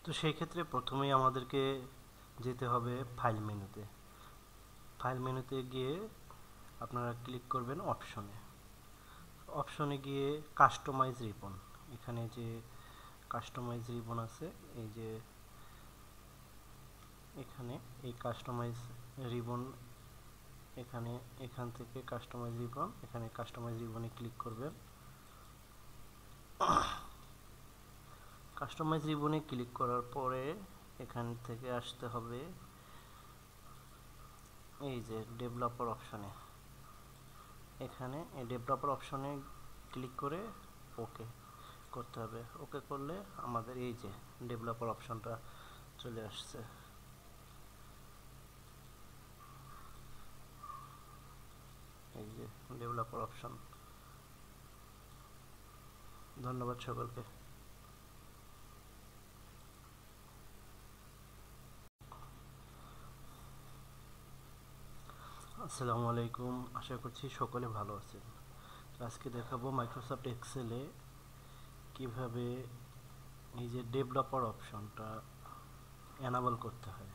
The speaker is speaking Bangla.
তো সেই ক্ষেত্রে প্রথমেই আমাদেরকে যেতে হবে ফাইল মেনুতে। ফাইল মেনুতে গিয়ে আপনারা ক্লিক করবেন অপশনে। অপশনে গিয়ে কাস্টমাইজ রিবন, এখানে যে কাস্টমাইজ রিবন আছে, এই যে এখানে এই কাস্টমাইজ রিবন, এখান থেকে কাস্টমাইজ রিবন, এখানে কাস্টমাইজ রিবনে ক্লিক করবেন। কাস্টমাইজ রিবনে ক্লিক করার পরে এখান থেকে আসতে হবে এই যে ডেভেলপার অপশনে। এখানে এই ডেভেলপার অপশনে ক্লিক করে ওকে করতে হবে। ওকে করলে আমাদের এই যে ডেভেলপার অপশনটা চলে আসছে। এই যে ডেভেলপার অপশন। ধন্যবাদ সকলকে। আসসালামু আলাইকুম, আশা করছি সকলে ভালো আছেন। আজকে দেখাবো মাইক্রোসফট এক্সেলে কিভাবে এই যে ডেভেলপার অপশনটা এনাবল করতে হয়।